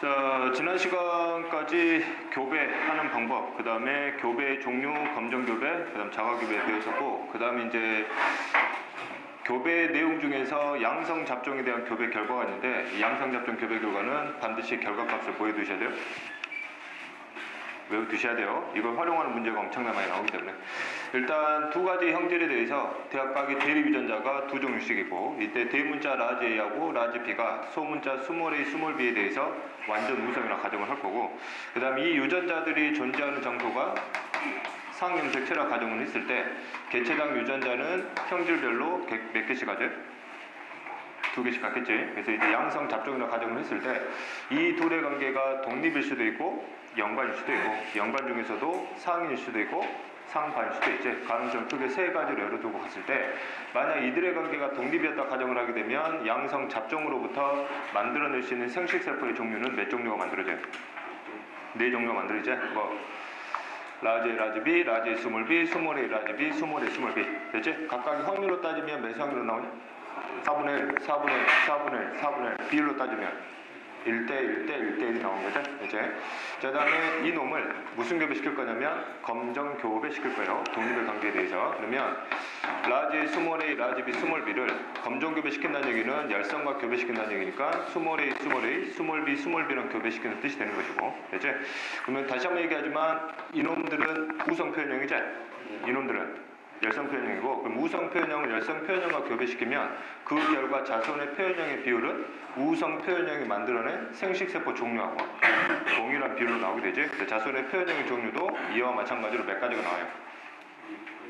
자, 지난 시간까지 교배하는 방법, 그 다음에 교배 종류, 검정교배, 그 다음 자가교배 배웠었고, 그 다음에 이제 교배 내용 중에서 양성잡종에 대한 교배 결과가 있는데, 이 양성잡종 교배 결과는 반드시 결과값을 보여두셔야 돼요. 외워두셔야 돼요. 이걸 활용하는 문제가 엄청나게 많이 나오기 때문에. 일단 두 가지 형질에 대해서 대학 가기 대립 유전자가 두 종류씩이고, 이때 대문자 라지 A하고 라지 B가 소문자 스몰 A, 스몰 B에 대해서 완전 우성이라 가정을 할 거고, 그 다음 이 유전자들이 존재하는 장소가 상염색체라 가정을 했을 때 개체당 유전자는 형질별로 몇 개씩 가져요? 두 개씩 갖겠지. 그래서 이제 양성 잡종이라 가정을 했을 때 이 둘의 관계가 독립일 수도 있고 연관일 수도 있고, 연관 중에서도 상인일 수도 있고 상반일 수도 있지. 가능성 크게 세 가지로 열어두고 갔을 때, 만약 이들의 관계가 독립이었다 가정을 하게 되면 양성 잡종으로부터 만들어낼 수 있는 생식세포의 종류는 몇 종류가 만들어져요? 네 종류가 만들어지죠. 라지 A, 라지 B, 라지 A, 스몰 B, 스몰 A, 라지 B, 스몰 A, 스몰 B. 됐지? 각각의 확률로 따지면 몇 확률로 나오냐? 4분의 1, 4분의 1, 4분의 1, 4분의 1. 비율로 따지면 1대 1대 1대 1이 나온 거죠. 이제 그 다음에 이 놈을 무슨 교배 시킬 거냐면 검정 교배 시킬 거예요. 독립의 관계에 대해서. 그러면 라지 스몰 A, 라지 B, 스몰 B를 검정 교배 시킨다는 얘기는 열성과 교배 시킨다는 얘기니까 스몰 A, 스몰 A, 스몰 B, 스몰 B랑 교배 시키는 뜻이 되는 것이고. 그렇지? 그러면 다시 한번 얘기하지만 이놈들은 우성 표현형이죠. 이놈들은 열성 표현형이고, 그럼 우성 표현형을 열성 표현형과 교배시키면 그 결과 자손의 표현형의 비율은 우성 표현형이 만들어낸 생식세포 종류하고 동일한 비율로 나오게 되지. 자손의 표현형의 종류도 이와 마찬가지로 몇 가지가 나와요?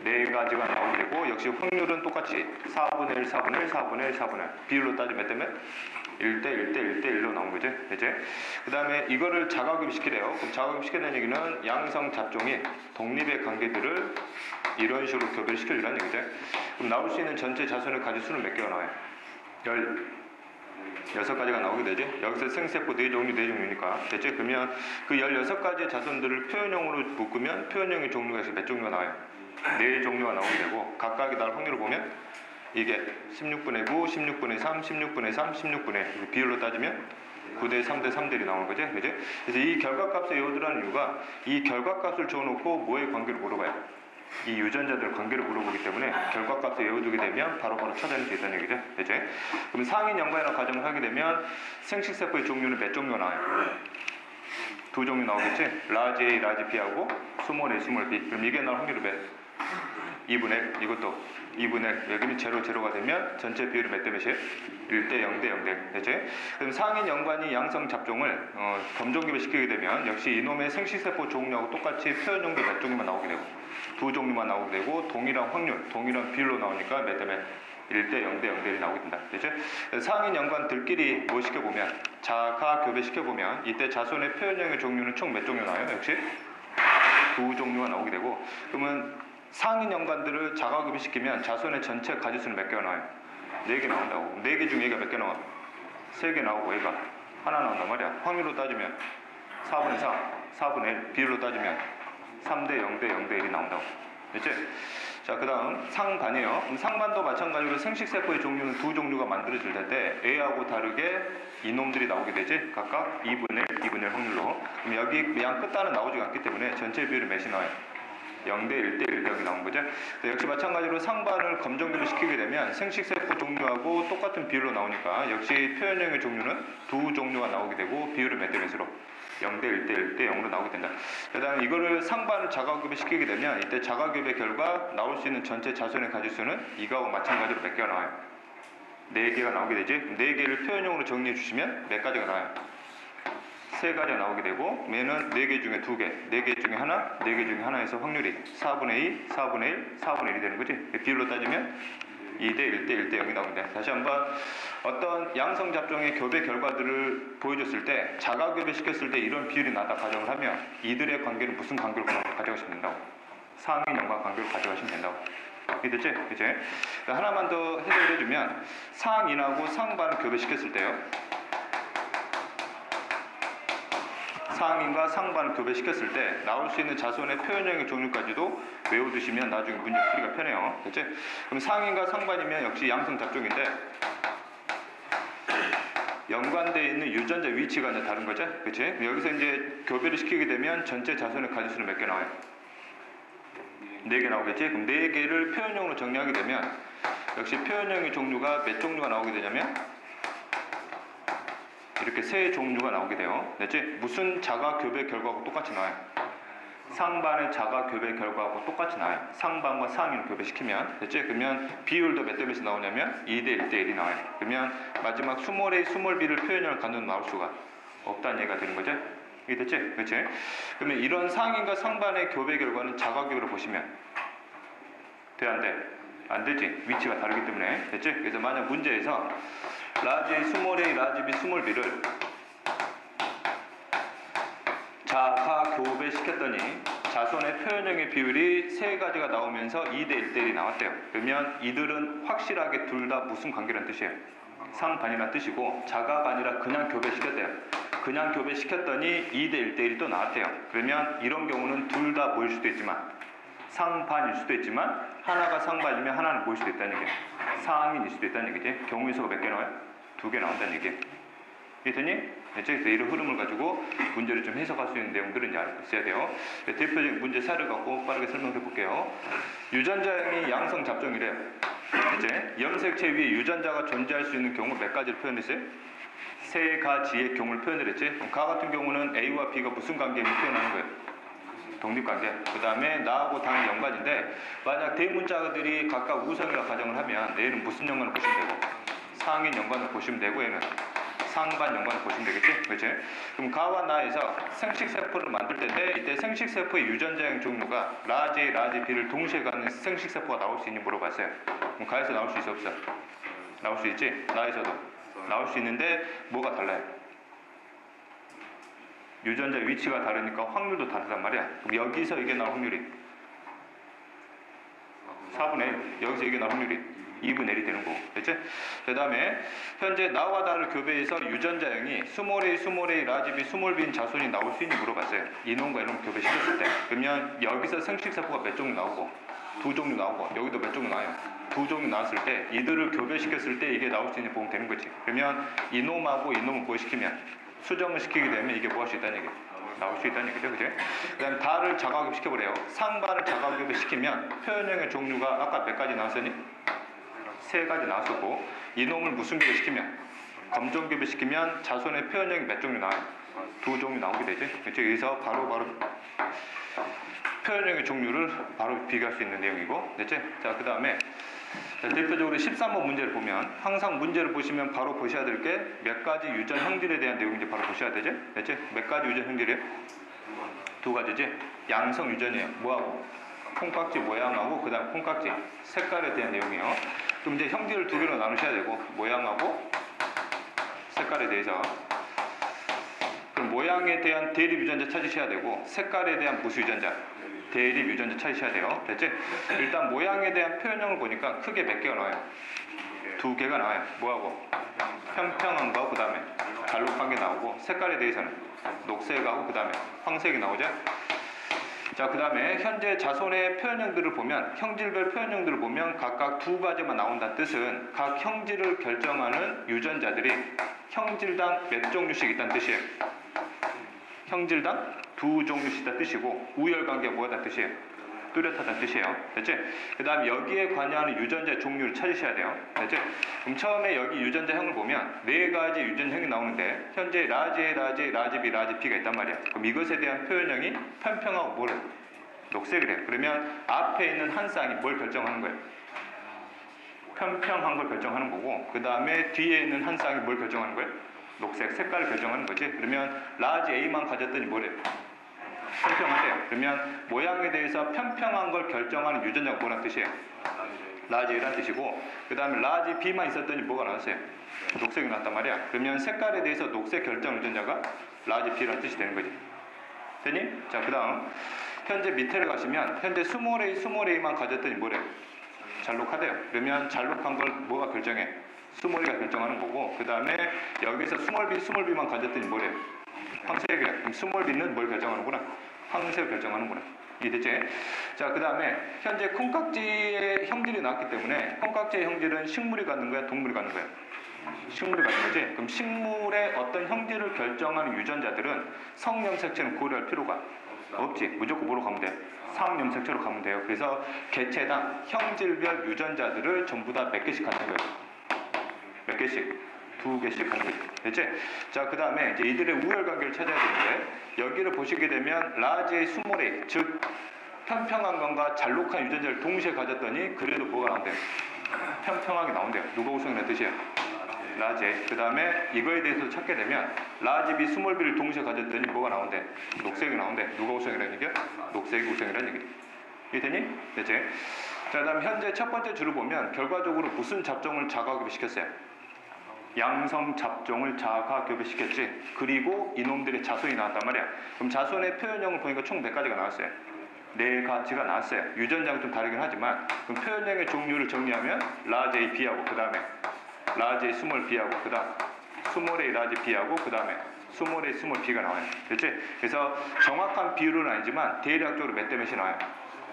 네 가지가 나오게 되고, 역시 확률은 똑같이 4분의 1, 4분의 1, 4분의 1, 4분의 1. 비율로 따지면 몇 대면? 1대 1대 1대 1로 나온 거지. 그치? 그 다음에 이거를 자가교배 시키래요. 그럼 자가교배 시키는 얘기는 양성 잡종이 독립의 관계들을 이런 식으로 교배를 시켜주라는 얘기죠. 그럼 나올 수 있는 전체 자손의 가지수는 몇 개가 나와요? 16가지가 나오게 되지. 여기서 생세포 4종류, 4종류니까. 됐지? 그러면 그 16가지의 자손들을 표현형으로 묶으면 표현형의 종류가 몇 종류가 나와요? 4종류가 나오게 되고, 각각이 나올 확률을 보면 이게 16분의 9, 16분의 3, 16분의 3, 16분의 1. 비율로 따지면 9대 3대 3대이 나오는 거지. 그지? 그래서 이 결과값을 외워두라는 이유가 이 결과값을 줘놓고 뭐의 관계를 물어봐요? 이 유전자들 관계를 물어보기 때문에 결과값을 외워두게 되면 바로바로 찾아낼 수 있다는 얘기죠. 그치? 그럼 상인 연관이라는 가정을 하게 되면 생식세포의 종류는 몇 종류가 나와요? 두 종류 나오겠지? 라지 A, 라지 B하고 스몰 A, 스몰 B. 그럼 이게 나올 확률이 몇? 2분의 1. 이것도 2분의 1. 여기는 0, 0가 되면 전체 비율이 몇 대 몇이에요? 1대 0대 0대. 됐지? 그럼 상인 연관이 양성 잡종을 검정교배 시키게 되면 역시 이놈의 생식세포 종류하고 똑같이 표현형도 몇 종류만 나오게 되고, 두 종류만 나오게 되고, 동일한 확률, 동일한 비율로 나오니까 몇 대 몇? 1대 0대 0대 1이 나오게 된다. 됐지? 상인 연관들끼리 뭐 시켜보면, 자가 교배 시켜보면 이때 자손의 표현형의 종류는 총 몇 종류 나와요? 역시 두 종류가 나오게 되고, 그러면 상인 연관들을 자가교배 시키면 자손의 전체 가지수는 몇 개가 나와요? 4개 나온다고. 4개 중에 얘가 몇 개 나와? 3개 나오고 얘가 하나 나온단 말이야. 확률로 따지면 4분의 4, 4분의 1. 비율로 따지면 3대 0대 0대 1이 나온다고. 됐지? 자, 그 다음 상반이에요. 그럼 상반도 마찬가지로 생식세포의 종류는 두 종류가 만들어질 텐데 A하고 다르게 이놈들이 나오게 되지. 각각 2분의 1, 2분의 1 확률로. 그럼 여기 양 끝단은 나오지 않기 때문에 전체 비율은 몇이 나와요? 0대 1대 1대 0이 나온 거죠. 역시 마찬가지로 상반을 검정교배 시키게 되면 생식세포 종류하고 똑같은 비율로 나오니까 역시 표현형의 종류는 두 종류가 나오게 되고, 비율은 몇 대 몇으로? 0대 1대 1대 0으로 나오게 된다. 그 다음에 이거를 상반을 자가교배 시키게 되면 이때 자가교배 결과 나올 수 있는 전체 자손의 가지수는 이거하고 마찬가지로 몇 개가 나와요? 4개가 나오게 되지. 4개를 표현형으로 정리해 주시면 몇 가지가 나와요? 3가지가 나오게 되고, 얘는 4개 중에 2개, 4개 중에 하나, 4개 중에 하나에서 확률이 4분의 2, 4분의 1, 4분의 1이 되는 거지. 비율로 따지면 2대 1대 1대 0이 나오는데, 다시 한번 어떤 양성 잡종의 교배 결과들을 보여줬을 때, 자가교배 시켰을 때 이런 비율이 나다 가정을 하면 이들의 관계는 무슨 관계로 가져가시면 된다고? 상인 연관 관계로 가져가시면 된다고. 이해됐지? 그치? 하나만 더 해석을 해주면, 상인하고 상반을 교배시켰을 때요, 상인과 상반을 교배시켰을 때 나올 수 있는 자손의 표현형의 종류까지도 외워두시면 나중에 문제 풀이가 편해요. 그치? 그럼 상인과 상반이면 역시 양성 잡종인데, 연관되어 있는 유전자 위치가 이제 다른 거죠. 그치? 여기서 이제 교배를 시키게 되면 전체 자손의 가지수는 몇 개 나와요? 4개 나오겠지? 그럼 4개를 표현형으로 정리하게 되면 역시 표현형의 종류가 몇 종류가 나오게 되냐면 이렇게 3종류가 나오게 돼요. 됐지? 무슨 자가 교배 결과하고 똑같이 나와요. 상반의 자가 교배 결과하고 똑같이 나와요. 상반과 상인을 교배시키면. 됐지? 그러면 비율도 몇 대 몇이 나오냐면 2대 1대 1이 나와요. 그러면 마지막 스몰 A, 스몰 B를 표현형을 갖는 나올 수가 없다는 얘기가 되는 거죠. 이게 됐지? 그렇지? 그러면 이런 상인과 상반의 교배 결과는 자가 교배로 보시면 돼, 안 돼? 안 되지. 위치가 다르기 때문에. 됐지? 그래서 만약 문제에서 라지 A, 스몰 A, 라지 B, 스몰 B를 자가 교배시켰더니 자손의 표현형의 비율이 3가지가 나오면서 2대 1대 1이 나왔대요. 그러면 이들은 확실하게 둘 다 무슨 관계라는 뜻이에요? 상반이라는 뜻이고 자가가 아니라 그냥 교배시켰대요. 그냥 교배시켰더니 2대 1대 1이 또 나왔대요. 그러면 이런 경우는 둘 다 뭐일 수도 있지만 상반일 수도 있지만 하나가 상반이면 하나는 뭐일 수도 있다는 얘기예요. 상인일 수도 있다는 얘기지. 경우의 수가 몇 개 나와요? 2개 나온다는 얘기예요. 이해되니? 그래서 이런 흐름을 가지고 문제를 좀 해석할 수 있는 내용들을 이제 알고 있어야 돼요. 대표적인 문제 사례를 갖고 빠르게 설명해 볼게요. 유전자형이 양성 잡종이래요. 이제 염색체 위에 유전자가 존재할 수 있는 경우 몇 가지를 표현했어요? 3가지의 경우를 표현을 했지. 그럼 가 같은 경우는 A와 B가 무슨 관계를 표현하는 거예요? 독립관계. 그 다음에 나하고 당이 연관인데 만약 대문자들이 각각 우성이라 가정을 하면 얘는 무슨 연관을 보시면 되고 상인 연관을 보시면 되고 얘는 상반 연관을 보시면 되겠지? 그렇지? 그럼 가와 나에서 생식세포를 만들 텐데 이때 생식세포의 유전자형 종류가 라지 A, 라지 B를 동시에 갖는 생식세포가 나올 수 있니 물어봤어요. 그럼 가에서 나올 수 있어 없어? 나올 수 있지? 나에서도 나올 수 있는데 뭐가 달라요? 유전자 위치가 다르니까 확률도 다르단 말이야. 그럼 여기서 이게 나올 확률이 4분의 1, 여기서 이게 나올 확률이 2분의 1이 되는 거고. 됐지? 그 다음에 현재 나와 나를 교배해서 유전자형이 스몰 A, 스몰 A, 라지 B, 스몰 B인 자손이 나올 수 있니 물어봤어요. 이놈과 이놈 교배시켰을 때. 그러면 여기서 생식세포가 몇 종류 나오고 2종류 나오고 여기도 몇 종류 나와요. 2종류 나왔을 때 이들을 교배시켰을 때 이게 나올 수 있는 보면 되는 거지. 그러면 이놈하고 이놈을 뭐 시키면 수정을 시키게 되면 이게 뭐 할 수 있다는 얘기예요. 나올 수 있다는 얘기죠. 그죠? 그 다음에 다를 자가교배 시켜버려요. 상반을 자가교배 시키면 표현형의 종류가 아까 몇 가지 나왔으니? 3가지 나왔었고 이놈을 무슨 교배시키면? 검정교배시키면 자손의 표현형이 몇 종류 나와요? 2종류 나오게 되지. 그렇죠? 여기서 바로 표현형의 종류를 바로 비교할 수 있는 내용이고. 됐지? 자, 그 다음에 대표적으로 13번 문제를 보면 항상 문제를 보시면 바로 보셔야 될 게 몇 가지 유전 형질에 대한 내용인지 바로 보셔야 되지? 됐지? 몇 가지 유전 형질이에요? 2가지지? 양성 유전이에요. 뭐하고? 콩깍지 모양하고 그 다음 콩깍지 색깔에 대한 내용이에요. 그럼 이제 형질을 2개로 나누셔야 되고 모양하고 색깔에 대해서 그럼 모양에 대한 대립 유전자 찾으셔야 되고 색깔에 대한 부수 유전자 대립 유전자 찾으셔야 돼요. 됐지? 일단 모양에 대한 표현형을 보니까 크게 몇 개가 나와요? 2개가 나와요. 뭐하고? 평평한 거, 그 다음에 잘록한 게 나오고 색깔에 대해서는 녹색하고 그 다음에 황색이 나오죠? 자, 그 다음에 현재 자손의 표현형들을 보면 형질별 표현형들을 보면 각각 2가지만 나온다는 뜻은 각 형질을 결정하는 유전자들이 형질당 몇 종류씩 있다는 뜻이에요. 형질당 2종류씩 있다는 뜻이고 우열관계가 뭐다는 뜻이에요? 뚜렷하다는 뜻이에요. 됐지? 그 다음 여기에 관여하는 유전자 종류를 찾으셔야 돼요. 됐지? 그럼 처음에 여기 유전자형을 보면 4가지 유전자형이 나오는데 현재 라지 A, 라지 A, 라지 B, 라지 B가 있단 말이야. 그럼 이것에 대한 표현형이 편평하고 뭐래? 녹색이래. 그러면 앞에 있는 한 쌍이 뭘 결정하는 거예요? 편평한 걸 결정하는 거고 그 다음에 뒤에 있는 한 쌍이 뭘 결정하는 거예요? 녹색 색깔을 결정하는 거지. 그러면 라지 A만 가졌더니 뭐래요? 편평하대요. 그러면 모양에 대해서 편평한 걸 결정하는 유전자가 뭐란 뜻이에요? 라지 A란 뜻이고 그 다음에 라지 B만 있었더니 뭐가 나왔어요? 녹색이 나왔단 말이야. 그러면 색깔에 대해서 녹색 결정 유전자가 라지 B란 뜻이 되는 거지. 되니? 자, 그 다음 현재 밑에를 가시면 현재 스몰 A, 스몰 A만 가졌더니 뭐래요? 잘록하대요. 그러면 잘록한 걸 뭐가 결정해? 스몰 A가 결정하는 거고 그 다음에 여기서 스몰 B, 스몰 B만 가졌더니 뭐래요? 황색이래. 그럼 스몰 B는 뭘 결정하는구나? 황색을 결정하는구나. 이해됐지? 자, 그 다음에 현재 콩깍지의 형질이 나왔기 때문에 콩깍지의 형질은 식물이 갖는 거야? 동물이 갖는 거야? 식물이 가진 거지. 그럼 식물의 어떤 형질을 결정하는 유전자들은 성염색체는 고려할 필요가 없지. 무조건 뭐로 가면 돼? 상염색체로 가면 돼요. 그래서 개체당 형질별 유전자들을 전부 다 몇 개씩 갖는 거예요. 몇 개씩? 2개씩 갖는 거죠. 됐지? 자, 그 다음에 이제 이들의 우열 관계를 찾아야 되는데, 여기를 보시게 되면 라지의 스몰A, 즉 편평한 것과 잘록한 유전자를 동시에 가졌더니 그래도 뭐가 나온대요? 편평하게 나온대요. 누가 우승이라는 뜻이에요? 라지. 그 다음에 이거에 대해서 찾게 되면 라지 B, 스몰 B를 동시에 가졌더니 뭐가 나온대? 녹색이 나온대. 누가 우승이라는 얘기야? 녹색이 우승이라는 얘기지. 이해되니? 됐지? 자, 그 다음 현재 첫 번째 줄을 보면 결과적으로 무슨 잡종을 자가교배시켰어요? 양성 잡종을 자가교배시켰지. 그리고 이놈들의 자손이 나왔단 말이야. 그럼 자손의 표현형을 보니까 총 몇 가지가 나왔어요? 4가지가 나왔어요. 유전자가 좀 다르긴 하지만, 그럼 표현형의 종류를 정리하면 라지 A, B하고 그 다음에 라지 A, 스몰 B하고 그 다음 스몰 A, 라지 B하고 그 다음에 스몰 A, 스몰 B가 나와요. 됐지? 그래서 정확한 비율은 아니지만 대략적으로 몇 대 몇이 나와요?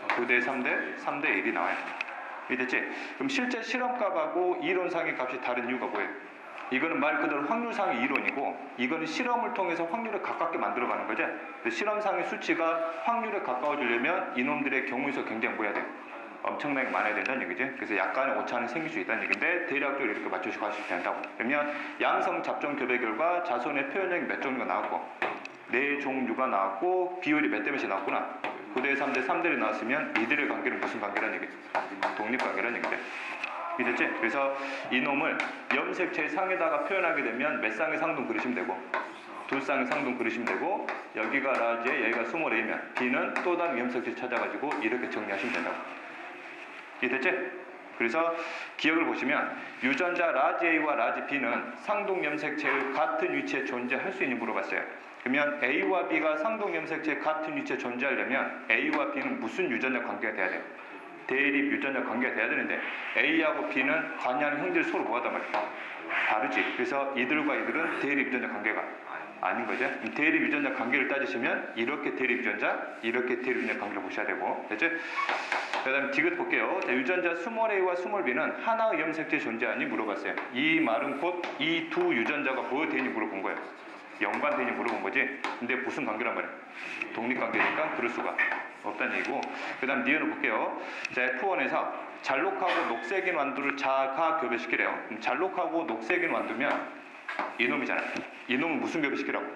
9대 3대 3대 1이 나와요. 이해됐지? 그럼 실제 실험값하고 이론상의 값이 다른 이유가 뭐예요? 이거는 말 그대로 확률상의 이론이고, 이거는 실험을 통해서 확률을 가깝게 만들어가는 거죠. 실험상의 수치가 확률에 가까워지려면 이놈들의 경우에서 굉장히 뭐야 돼요? 엄청나게 많아야 된다는 얘기지. 그래서 약간의 오차는 생길 수 있다는 얘기인데 대략적으로 이렇게 맞추시고 하시면 된다고. 그러면 양성 잡종 교배 결과 자손의 표현형이 몇 종류가 나왔고 4종류가 나왔고 비율이 몇 대 몇이 나왔구나. 9대 3대 3대를 나왔으면 이들의 관계는 무슨 관계라는 얘기지? 독립관계라는 얘기죠. 이해됐지? 그래서 이놈을 염색체 상에다가 표현하게 되면 몇 쌍의 상동 그리시면 되고 2쌍의 상동 그리시면 되고, 여기가 라지에 여기가 스몰 A면 B는 또 다른 염색체 찾아가지고 이렇게 정리하시면 된다고. 이해됐지? 그래서 기억을 보시면 유전자 라지 A와 라지 B는 상동 염색체의 같은 위치에 존재할 수 있는지 물어봤어요. 그러면 A와 B가 상동 염색체의 같은 위치에 존재하려면 A와 B는 무슨 유전자 관계가 돼야 돼요? 대립 유전자 관계가 돼야 되는데 A하고 B는 관여하는 형질 서로 뭐하단 말이야? 다르지. 그래서 이들과 이들은 대립 유전자 관계가 아닌 거죠. 대립 유전자 관계를 따지시면 이렇게 대립 유전자, 이렇게 대립 유전자 관계를 보셔야 되고, 됐죠? 그 다음에 디귿 볼게요. 자, 유전자 스몰 A와 스몰 B는 하나의 염색체에 존재하니 물어봤어요. 이 말은 곧 이 두 유전자가 뭐 되니 물어본 거예요. 연관되니 물어본 거지. 근데 무슨 관계란 말이야? 독립관계니까 그럴 수가 없다는 얘기고. 그 다음 니은을 볼게요. 자, F1에서 잘록하고 녹색인 완두를 자가 교배시키래요. 잘록하고 녹색인 완두면 이놈이잖아요. 이놈은 무슨 교배시키라고?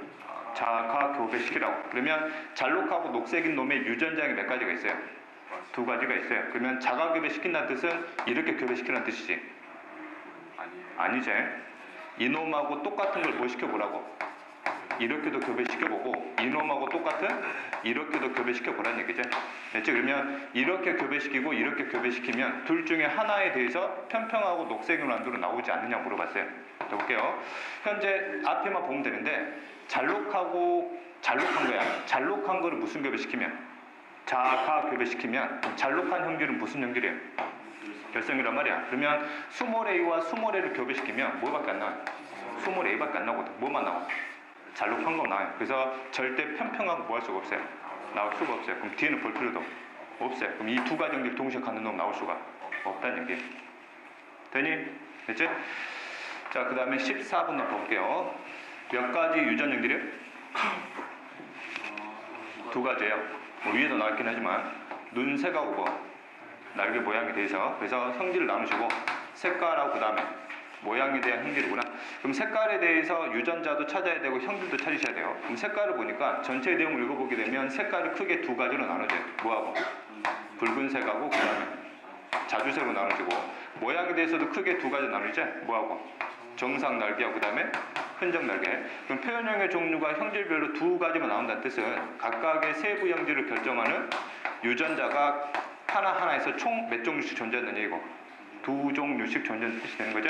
자가 교배시키라고. 그러면 잘록하고 녹색인 놈의 유전자가 몇 가지가 있어요? 2가지가 있어요. 그러면 자가 교배시킨다는 뜻은 이렇게 교배시키라는 뜻이지? 아니지. 이놈하고 똑같은 걸 뭐 시켜보라고? 이렇게도 교배시켜보고, 이놈하고 똑같은 이렇게도 교배시켜보라는 얘기죠. 됐죠? 그러면 이렇게 교배시키고 이렇게 교배시키면 둘 중에 하나에 대해서 편평하고 녹색인 완두로 나오지 않느냐 물어봤어요. 자, 볼게요. 현재 앞에만 보면 되는데 잘록한 거야. 잘록한 거를 무슨 교배시키면? 자가 교배시키면 잘록한 형질은 무슨 형질이에요? 결성이란 말이야. 그러면 스몰 A와 스몰 A를 교배시키면 뭐밖에 안 나와요? 스몰 A밖에 안 나오거든. 뭐만 나와? 잘록한 거 나와요. 그래서 절대 편평하고 뭐 할 수가 없어요. 나올 수가 없어요. 그럼 뒤에는 볼 필요도 없어요. 그럼 이 2가지 형질 동시에 갖는 놈 나올 수가 없다는 얘기예요. 되니? 됐지? 자, 그 다음에 14번 넘어 볼게요. 몇 가지 유전 형질이에요? 2가지예요. 뭐 위에도 나왔긴 하지만 눈색하고 뭐 날개 모양에 대해서, 그래서 형질을 나누시고 색깔하고 그 다음에 모양에 대한 형질이구나. 그럼 색깔에 대해서 유전자도 찾아야 되고 형질도 찾으셔야 돼요. 그럼 색깔을 보니까 전체 내용을 읽어보게 되면 색깔을 크게 2가지로 나눠져요. 뭐하고? 붉은색하고 그 다음에 자주색으로 나눠지고, 모양에 대해서도 크게 2가지 나누죠. 뭐하고? 정상 날개하고 그 다음에 흔적 날개. 그럼 표현형의 종류가 형질별로 2가지만 나온다는 뜻은 각각의 세부 형질을 결정하는 유전자가 하나하나에서 총 몇 종류씩 존재하는 얘기고 2종류씩 존재하는 뜻이 되는 거죠.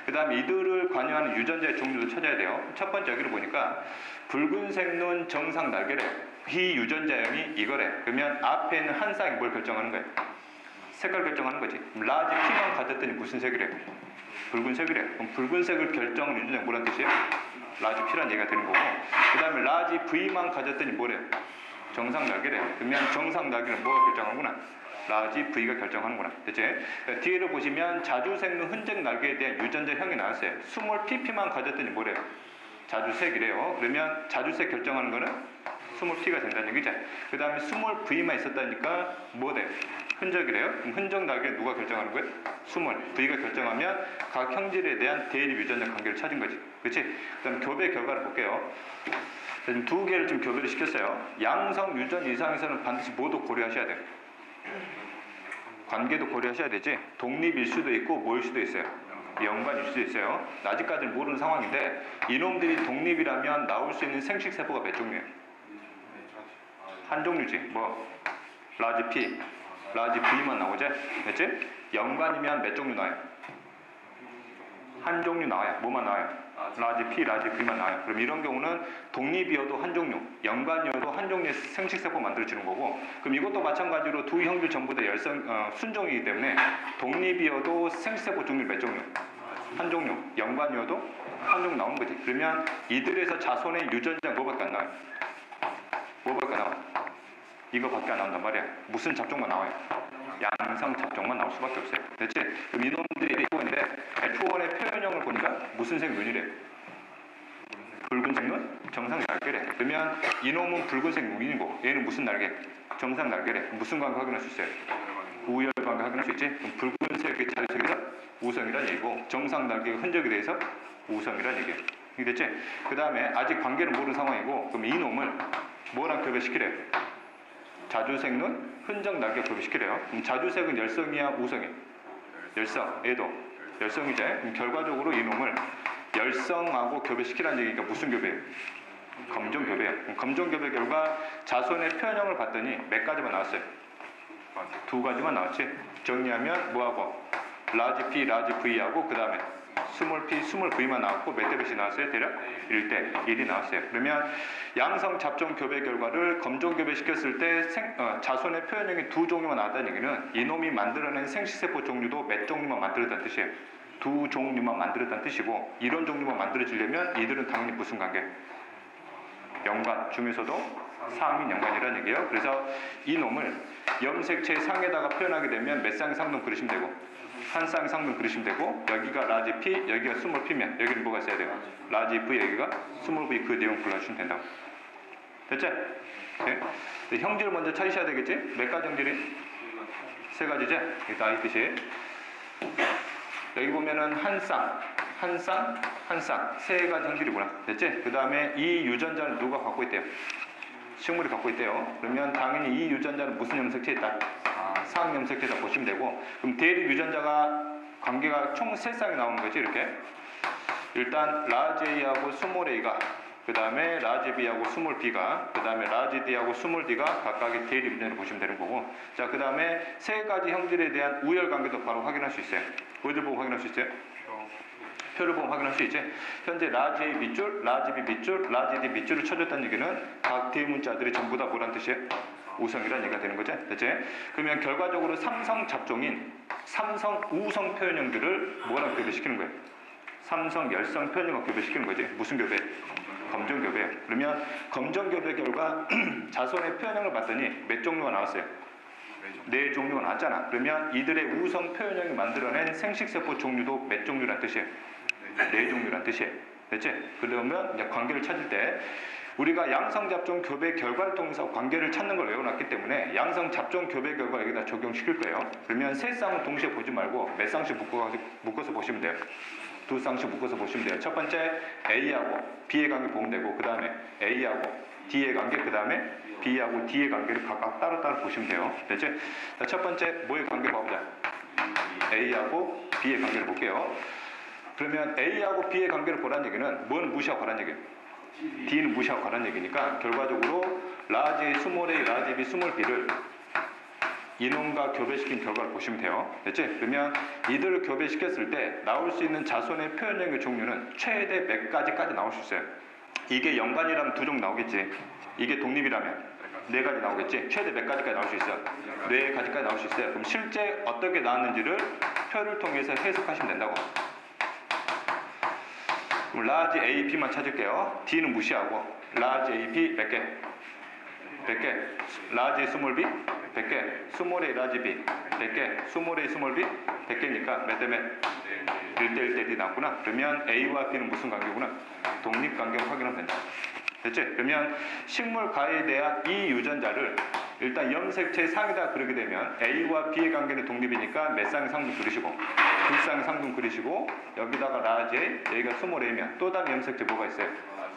그 다음에 이들을 관여하는 유전자의 종류도 찾아야 돼요. 첫 번째 여기를 보니까 붉은색 눈 정상 날개래. 이 유전자형이 이거래. 그러면 앞에 있는 한 쌍이 뭘 결정하는 거예요? 색깔 결정하는 거지. 라지 P만 가졌더니 무슨 색이래? 붉은색이래. 그럼 붉은색을 결정하는 유전자가 뭐란 뜻이에요? 라지 P란 얘기가 되는 거고, 그 다음에 라지 V만 가졌더니 뭐래? 정상 날개래. 그러면 정상 날개는 뭐가 결정하구나? 라지 V가 결정하는구나. 됐지? 뒤를 보시면 자주색은 흔적 날개에 대한 유전자형이 나왔어요. 스몰 pp만 가졌더니 뭐래요? 자주색이래요. 그러면 자주색 결정하는 거는 스몰 p가 된다는 얘기죠. 그 다음에 스몰 v만 있었다니까 뭐 돼? 흔적이래요. 그럼 흔적 날개 누가 결정하는 거예요? 스몰 v가 결정하면 각 형질에 대한 대립 유전자 관계를 찾은 거지. 그렇지? 그 다음 교배 결과를 볼게요. 지금 두 개를 좀 교배를 시켰어요. 양성 유전 이상에서는 반드시 모두 고려하셔야 돼요. 관계도 고려하셔야 되지. 독립일 수도 있고 뭐일 수도 있어요. 연관일 수도 있어요. 아직까지는 모르는 상황인데 이놈들이 독립이라면 나올 수 있는 생식세포가 몇 종류예요? 한 종류지. 뭐 라지 P, 라지 V만 나오지? 됐지? 연관이면 몇 종류 나와요? 한 종류 나와요. 뭐만 나와요? 라지 P, 라지 V만 나와요. 그럼 이런 경우는 독립이어도 한 종류, 연관이어도 한 종류의 생식세포 만들어지는 거고, 그럼 이것도 마찬가지로 두 형질 전부 다 순종이기 때문에 독립이어도 생식세포 종류 몇 종류? 한 종류, 연관이어도 한 종류 나오는 거지. 그러면 이들에서 자손의 유전자 뭐밖에 안 나와요? 뭐밖에 안 나와? 이거밖에 안 나온단 말이야. 무슨 잡종만 나와요? 양성 잡종만 나올 수밖에 없어요. 됐지? 그럼 이놈들이 F1인데 F1의 표현형을 보니까 무슨 색 눈이래? 붉은색 눈? 정상 날개래. 그러면 이놈은 붉은색 눈이고 얘는 무슨 날개? 정상 날개래. 무슨 관계 확인할 수 있어요? 우열 관계 확인할 수 있지? 그럼 붉은색의 자주색에서 우성이란 얘기고 정상 날개의 흔적에 대해서 우성이란 얘기예요. 이게 됐지? 그 다음에 아직 관계를 모르는 상황이고 그럼 이놈을 뭐랑 교배시키래요? 자주색 눈, 흔적 날개 교배시키래요. 그럼 자주색은 열성이야, 우성이야? 열성, 얘도 열성이지. 그럼 결과적으로 이놈을 열성하고 교배시키라는 얘기가 무슨 교배예요? 검정 교배예요. 그럼 검정 교배 결과 자손의 표현형을 봤더니 몇 가지만 나왔어요? 두 가지만 나왔지. 정리하면 뭐하고? 라지 P, 라지 V하고 그 다음에 스몰 P, 스몰 V만 나왔고 몇 대 몇이 나왔어요? 대략 1대 1이 나왔어요. 그러면 양성 잡종 교배 결과를 검정 교배 시켰을 때 자손의 표현형이 두 종류만 나왔다는 얘기는 이놈이 만들어낸 생식세포 종류도 몇 종류만 만들었다는 뜻이에요. 두 종류만 만들었다는 뜻이고 이런 종류만 만들어지려면 이들은 당연히 무슨 관계? 연관 중에서도 상인 연관이라는 얘기예요. 그래서 이놈을 염색체 상에다가 표현하게 되면 몇 쌍의 상동 그리시면 되고 한 쌍의 상동 그리시면 되고 여기가 라지 P, 여기가 스몰 P면 여기는 뭐가 있어야 돼요? 라지 V, 여기가 스몰 V 그 내용 불러주시면 된다고. 됐죠? 네? 형질을 먼저 찾으셔야 되겠지? 몇 가지 형질이? 세 가지죠? 이따 이 뜻이 여기 보면은 한 쌍, 세 가지 형질이구나. 됐지? 그 다음에 이 유전자를 누가 갖고 있대요? 식물이 갖고 있대요. 그러면 당연히 이 유전자는 무슨 염색체에 있다? 상 염색체다 보시면 되고 그럼 대립 유전자가 관계가 총 3쌍이 나오는 거지 이렇게. 일단 라지 A하고 스몰 A가 그 다음에 라지 B하고 스몰 B가 그 다음에 라지 D하고 스몰 D가 각각의 대립 유전자를 보시면 되는 거고 자 그 다음에 세 가지 형질에 대한 우열 관계도 바로 확인할 수 있어요. 어디를 보고 확인할 수 있어요? 표를 보면 확인할 수 있지. 현재 라지 A 밑줄, 라지 B 밑줄, 라지 D 밑줄을 쳐줬다는 얘기는 각 대문자들이 전부 다 뭐란 뜻이에요? 우성이라는 얘기가 되는 거죠. 됐지? 그러면 결과적으로 삼성 잡종인 삼성 우성 표현형들을 뭐랑 교배시키는 거예요? 삼성 열성 표현형과 교배시키는 거지. 무슨 교배? 검정 교배. 그러면 검정 교배 결과 자손의 표현형을 봤더니 몇 종류가 나왔어요? 4종류가 나왔잖아. 그러면 이들의 우성 표현형이 만들어낸 생식세포 종류도 몇 종류란 뜻이에요? 4종류란 뜻이에요. 됐지? 그러면 이제 관계를 찾을 때 우리가 양성잡종 교배 결과를 통해서 관계를 찾는 걸 외워놨기 때문에 양성잡종 교배 결과 여기다 적용시킬 거예요. 그러면 세 쌍을 동시에 보지 말고 몇 쌍씩 묶어서 보시면 돼요. 두 쌍씩 묶어서 보시면 돼요. 첫 번째 A하고 B의 관계 보면 되고 그 다음에 A하고 D의 관계 그 다음에 B하고 D의 관계를 각각 따로따로 보시면 돼요. 됐지? 자, 첫 번째 뭐의 관계 봐보자. A하고 B의 관계를 볼게요. 그러면 A하고 B의 관계를 보라는 얘기는 뭔 무시하고 가라는 얘기예요? D는 무시하고 가라는 얘기니까 결과적으로 라지 스몰 A, 라지 B, 스몰 B를 이놈과 교배시킨 결과를 보시면 돼요. 됐지? 그러면 이들을 교배시켰을 때 나올 수 있는 자손의 표현형의 종류는 최대 몇 가지까지 나올 수 있어요. 이게 연관이라면 2종 나오겠지. 이게 독립이라면 4가지 나오겠지. 최대 몇 가지까지 나올 수 있어요? 4가지까지 나올 수 있어요. 그럼 실제 어떻게 나왔는지를 표를 통해서 해석하시면 된다고. 그럼 라지 A, B만 찾을게요. D는 무시하고 라지 A, B 몇 개? 100개. 라지 스몰 B 100개, 스몰 A 라지 B 100개, 스몰 A 스몰 B 100개니까 몇 대 몇? 1대 1대 1이 나왔구나. 그러면 A와 B는 무슨 관계구나? 독립관계를 확인하면 된다. 됐지? 그러면 식물 가에 대한 이 유전자를 일단 염색체 상이다 그러게 되면 A와 B의 관계는 독립이니까 몇 쌍의 상등 그리시고 두 쌍의 상등 그리시고 여기다가 라지 A, 여기가 스몰 A면 또 다른 염색체 뭐가 있어요?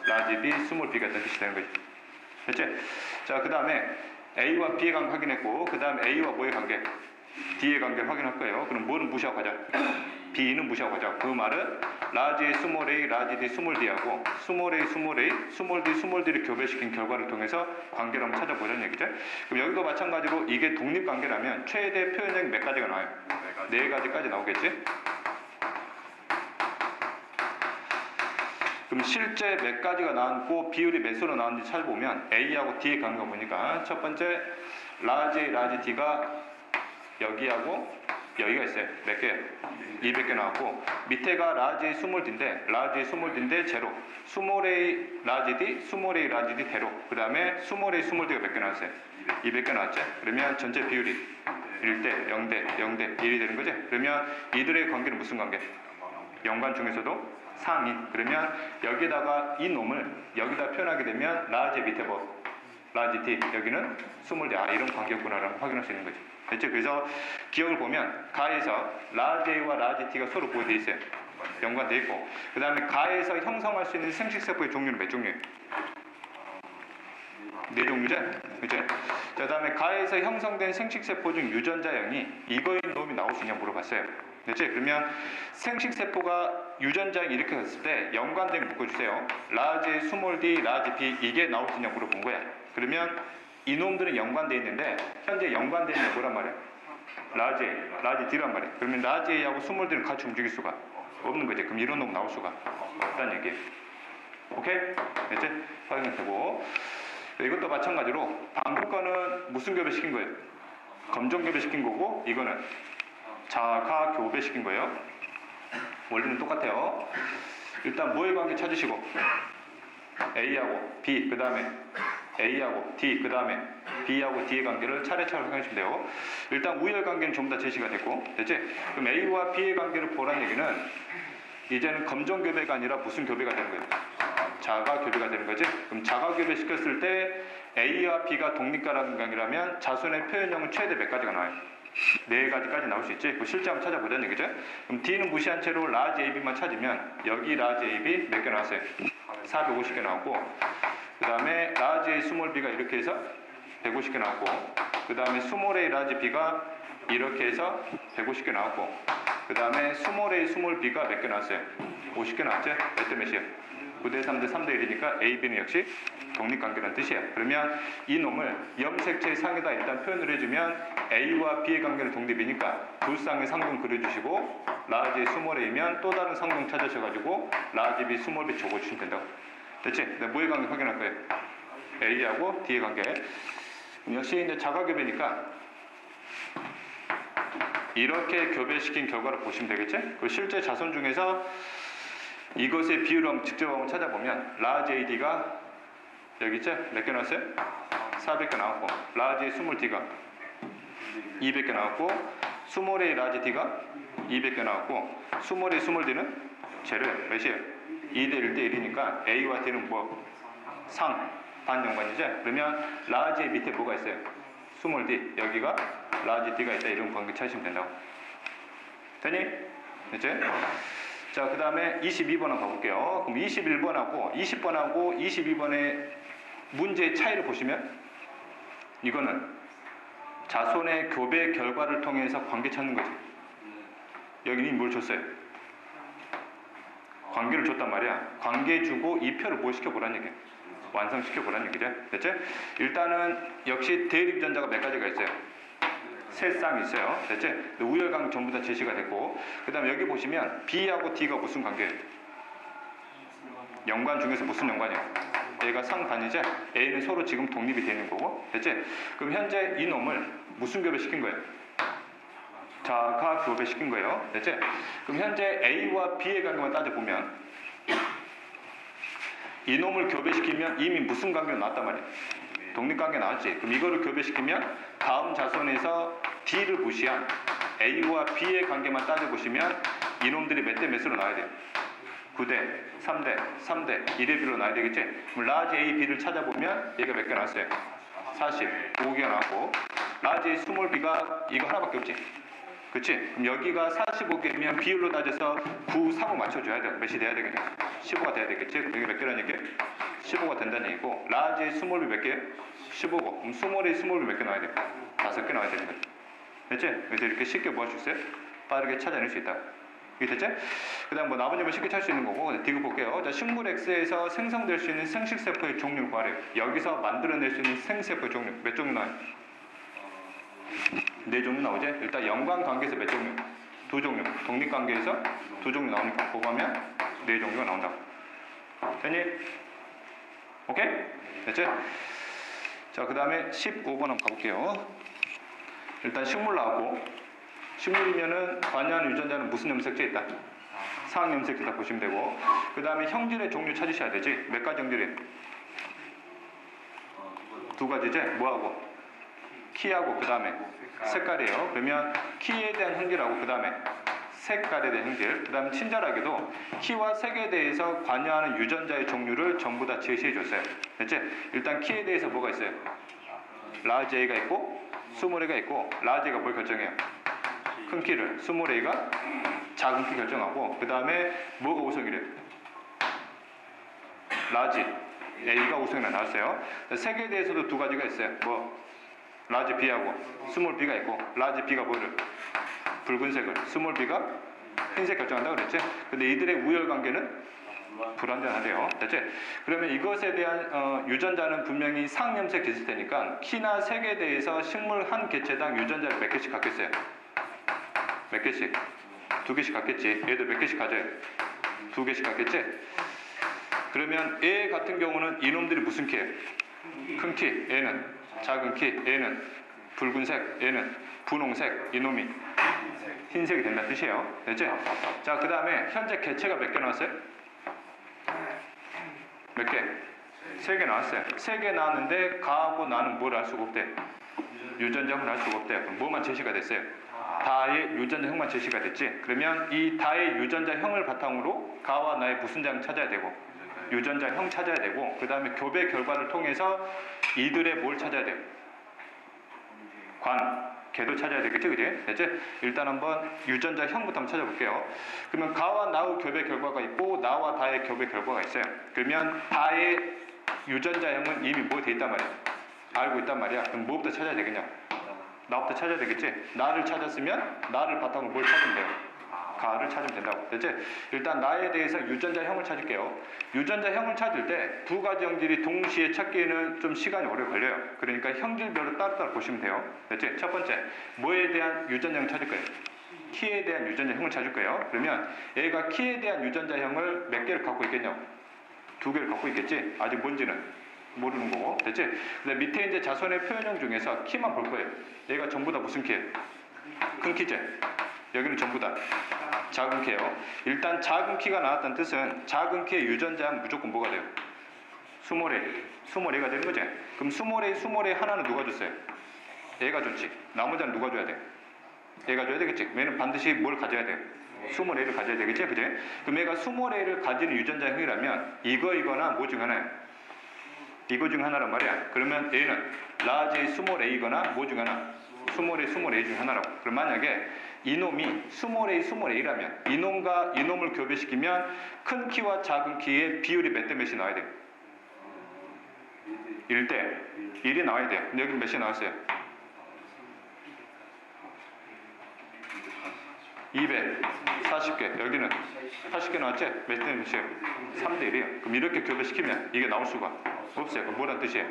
라지 B, 스몰 B가 있다는 뜻이 되는 거지. 됐지? 자, 그 다음에 A와 B의 관계 확인했고 그 다음에 A와 뭐의 관계? D의 관계를 확인할 거예요. 그럼 뭐는 무시하고 가자? B는 무시하고 가자. 그 말은 라지 A, 스몰 A, 라지 D, 스몰 D하고 스몰 A, 스몰 A, 스몰 D, 스몰 D를 교배시킨 결과를 통해서 관계를 한번 찾아보자는 얘기죠. 그럼 여기도 마찬가지로 이게 독립관계라면 최대 표현량이 몇 가지가 나와요? 네 가지까지 나오겠지? 그럼 실제 몇 가지가 나왔고 비율이 몇으로 나왔는지 찾아보면 A하고 D의 관계가 보니까 첫 번째 라지 A, 라지 D가 여기하고 여기가 있어요. 몇 개? 200개 나왔고 밑에가 라지 A 스몰 D인데 라지 A 스몰 D인데 제로 스몰 A 라지 D 스몰 A 라지 D 대로 그 다음에 스몰 A 스몰 D가 몇 개 나왔어요? 200개 나왔죠? 그러면 전체 비율이 1대 0대 0대 1이 되는 거죠? 그러면 이들의 관계는 무슨 관계? 연관 중에서도 상위. 그러면 여기다가 이 놈을 여기다 표현하게 되면 라지 밑에 뭐? 라지 D 여기는 스몰 D 이런 관계구나라고 확인할 수 있는 거죠. 됐죠? 그래서 기억을 보면 가에서 라지 A와 라지 T가 서로 뭐 돼 있어요? 연관돼 있고 그 다음에 가에서 형성할 수 있는 생식세포의 종류는 몇 종류예요? 네 종류죠? 그죠? 자, 그 다음에 가에서 형성된 생식세포 중 유전자형이 이거인 놈이 나올 수 있냐 물어봤어요. 됐지? 그러면 생식세포가 유전자형이 이렇게 갔을 때 연관된 묶어주세요. 라지 스몰 D, 라지 B 이게 나올 수 있냐 물어본 거야. 그러면 이놈들은 연관되어 있는데 현재 연관되어 있는 게 뭐란 말이야? 라지 A, 라지 D란 말이야. 그러면 라지 A하고 스몰 D는 같이 움직일 수가 없는 거지. 그럼 이런 놈 나올 수가 없다는 얘기예요. 오케이? 됐지? 확인이 되고 이것도 마찬가지로 방금 거는 무슨 교배시킨 거예요? 검정 교배시킨 거고 이거는 자가 교배시킨 거예요. 원리는 똑같아요. 일단 뭐의 관계 찾으시고 A하고 B 그 다음에 A하고 D 그 다음에 B하고 D의 관계를 차례차례 확인하시면 돼요. 일단 우열 관계는 전부 다 제시가 됐고 됐지? 그럼 A와 B의 관계를 보라는 얘기는 이제는 검정 교배가 아니라 무슨 교배가 되는 거예요? 자가 교배가 되는 거지? 그럼 자가 교배 시켰을 때 A와 B가 독립관계라면 자손의 표현형은 최대 몇 가지가 나와요? 네 가지까지 나올 수 있지? 그 실제 한번 찾아보자는 얘기죠? 그럼 D는 무시한 채로 라지 AB만 찾으면 여기 라지 AB 몇 개 나왔어요? 450개 나왔고 그 다음에 라지 A 스몰 B가 이렇게 해서 150개 나왔고 그 다음에 스몰 A 라지 B가 이렇게 해서 150개 나왔고 그 다음에 스몰 A 스몰 B가 몇 개 나왔어요? 50개 나왔죠? 몇 대 몇이에요? 9대 3대 3대 1이니까 A, B는 역시 독립관계라는 뜻이에요. 그러면 이 놈을 염색체의 상에다 일단 표현을 해주면 A와 B의 관계는 독립이니까 두 쌍의 상등 그려주시고 라지 스몰 A면 또 다른 상등 찾으셔가지고 라지 B 스몰 B 적어주시면 된다고. 됐지? 뭐의 관계 확인할 거예요? A하고 D의 관계. 역시 이제 자가교배니까 이렇게 교배시킨 결과를 보시면 되겠지? 그 실제 자손 중에서 이것의 비율을 한번 직접 한번 찾아보면 라지 AD가 여기 있죠? 몇 개 나왔어요? 400개 나왔고 라지 스몰 D가 200개 나왔고 스몰 A 라지 D가 200개 나왔고 스몰 A 스몰 D는 제로 몇이에요? 2대 1대 1이니까 A와 D는 뭐? 반연관이죠? 그러면 라지 A 밑에 뭐가 있어요? 스몰 D 여기가 라지 D가 있다 이런 관계 찾으시면 된다고. 되니? 됐지? 자, 그 다음에 22번 한번 가볼게요. 그럼 21번하고 20번하고 22번의 문제의 차이를 보시면 이거는 자손의 교배 결과를 통해서 관계 찾는 거지. 여기는 뭘 줬어요? 관계를 줬단 말이야. 관계 주고 이 표를 뭐 시켜보라는 얘기야. 완성시켜보라는 얘기죠. 됐지? 일단은 역시 대립전자가 몇 가지가 있어요? 세 쌍이 있어요. 됐지? 우열관계 전부 다 제시가 됐고 그 다음에 여기 보시면 B하고 D가 무슨 관계예요? 연관 중에서 무슨 연관이에요? 얘가 상반이죠? A는 서로 지금 독립이 되는 거고 됐지? 그럼 현재 이 놈을 무슨 교배시킨 거예요? 자가 교배시킨 거예요. 됐지? 그럼 현재 A와 B의 관계만 따져보면 이 놈을 교배시키면 이미 무슨 관계가 나왔단 말이에요? 독립관계 나왔지. 그럼 이거를 교배시키면 다음 자손에서 D를 무시한 A와 B의 관계만 따져보시면 이놈들이 몇 대 몇으로 나와야 돼요? 9대, 3대, 3대, 1의 B로 나와야 되겠지? 그럼 라지 A, B를 찾아보면 얘가 몇 개 나왔어요? 40, 5개가 나왔고 라지 스몰 B가 이거 하나밖에 없지? 그치? 그럼 여기가 45개면 비율로 따져서 9, 3을 맞춰줘야 돼. 몇이 돼야 되겠냐? 15가 돼야 되겠지? 그럼 여기 몇 개라는 얘기? 15가 된다는 얘기고 라지 스몰 B 몇 개? 15고 그럼 스몰이 스몰 B 몇 개 나와야 돼? 5개 나와야 되는 거지. 됐지? 그래서 이렇게 쉽게 뭐 할 수 있어요? 빠르게 찾아낼 수 있다. 이게 됐지? 그 다음 뭐 나머지는 쉽게 찾을 수 있는 거고 디귿 볼게요. 자, 식물 X에서 생성될 수 있는 생식세포의 종류를 구하래요. 여기서 만들어낼 수 있는 생세포의 종류 몇 종류 나와요? 4종류 나오지? 일단 연관관계에서 몇 종류? 2종류. 독립관계에서 2종류 나오니까 곱하면 4종류가 나온다고. 됐니? 오케이? 됐지? 자, 그 다음에 15번 한번 가볼게요. 일단 식물 나왔고 식물이면은 관여하는 유전자는 무슨 염색체 있다? 상황 염색체다 보시면 되고 그 다음에 형질의 종류 찾으셔야 되지. 몇 가지 형질이? 2가지지? 뭐하고? 키하고 그 다음에 색깔이에요. 그러면 키에 대한 형질하고 그 다음에 색깔에 대한 형질 그 다음에 친절하게도 키와 색에 대해서 관여하는 유전자의 종류를 전부 다 제시해 줬어요. 됐지? 일단 키에 대해서 뭐가 있어요? 라지 A가 있고 스몰 A가 있고 라지 A가 뭘 결정해요? 큰 키를 스몰 A가 작은 키 결정하고 그 다음에 뭐가 우선이래? 라지 A가 우선이 나왔어요. 색에 대해서도 2가지가 있어요. 뭐? 라지 B하고 스몰 B가 있고 라지 B가 뭐를? 붉은색을 스몰 B가 흰색 결정한다고 그랬지? 근데 이들의 우열관계는 불완전하대요. 됐지? 그러면 이것에 대한 유전자는 분명히 상염색 있을 테니까 키나 색에 대해서 식물 한 개체당 유전자를 몇 개씩 갖겠어요? 몇 개씩? 2개씩 갖겠지. 얘도 몇 개씩 가져요? 2개씩 갖겠지? 그러면 얘 같은 경우는 이놈들이 무슨 키예요? 큰 키, 얘는 작은 키, 얘는 붉은색, 얘는 분홍색, 이놈이 흰색이 된다는 뜻이에요. 됐지? 자, 그 다음에 현재 개체가 몇 개 나왔어요? 몇 개? 3개 나왔어요. 3개 나왔는데 가하고 나는 뭘 알 수가 없대? 유전자형을 알 수가 없대. 그럼 뭐만 제시가 됐어요? 다의 유전자형만 제시가 됐지. 그러면 이 다의 유전자형을 바탕으로 가와 나의 무슨 장 찾아야 되고 유전자형 찾아야 되고 그 다음에 교배 결과를 통해서 이들의 뭘 찾아야 돼요? 개도 찾아야 되겠죠, 그지? 됐지? 일단 한번 유전자형부터 한번 찾아볼게요. 그러면 가와 나의 교배 결과가 있고 나와 다의 교배 결과가 있어요. 그러면 다의 유전자형은 이미 뭐 돼 있단 말이야? 알고 있단 말이야. 그럼 뭐부터 찾아야 되겠냐? 나부터 찾아야 되겠지? 나를 찾았으면 나를 바탕으로 뭘 찾으면 돼요? 가를 찾으면 된다고. 됐지? 일단 나에 대해서 유전자형을 찾을게요. 유전자형을 찾을 때 2가지 형질이 동시에 찾기에는 좀 시간이 오래 걸려요. 그러니까 형질별로 따로따로 보시면 돼요. 됐지? 첫 번째, 뭐에 대한 유전자형을 찾을 거예요? 키에 대한 유전자형을 찾을 거예요. 그러면 얘가 키에 대한 유전자형을 몇 개를 갖고 있겠냐고? 2개를 갖고 있겠지? 아직 뭔지는 모르는 거고. 됐지? 근데 밑에 이제 자손의 표현형 중에서 키만 볼 거예요. 얘가 전부 다 무슨 키예요? 큰 키제. 여기는 전부 다 작은 키예요. 일단 작은 키가 나왔다는 뜻은 작은 키의 유전자는 무조건 뭐가 돼요? 스몰 A가 되는 거지. 그럼 스몰 A 하나는 누가 줬어요? 얘가 줬지. 나머지는 누가 줘야 돼? 얘가 줘야 되겠지. 얘는 반드시 뭘 가져야 돼요? 스몰 A를 가져야 되겠지. 그지? 그럼 얘가 스몰 A를 가지는 유전자형이라면 이거나 뭐 중 하나예요? 이거 중 하나란 말이야. 그러면 얘는 라지 스몰 A거나 뭐 중 하나? 스몰 A 중 하나라고. 그럼 만약에 이놈이 스몰 A라면 이놈과 이놈을 교배시키면 큰 키와 작은 키의 비율이 몇 대 몇이 나와야 돼요? 1대 1이 나와야 돼요. 근데 여기 몇이 나왔어요? 240개. 여기는 80개 나왔지? 몇 대 몇이에요? 3대 1이에요. 그럼 이렇게 교배시키면 이게 나올 수가 없어요. 그럼 뭐란 뜻이에요?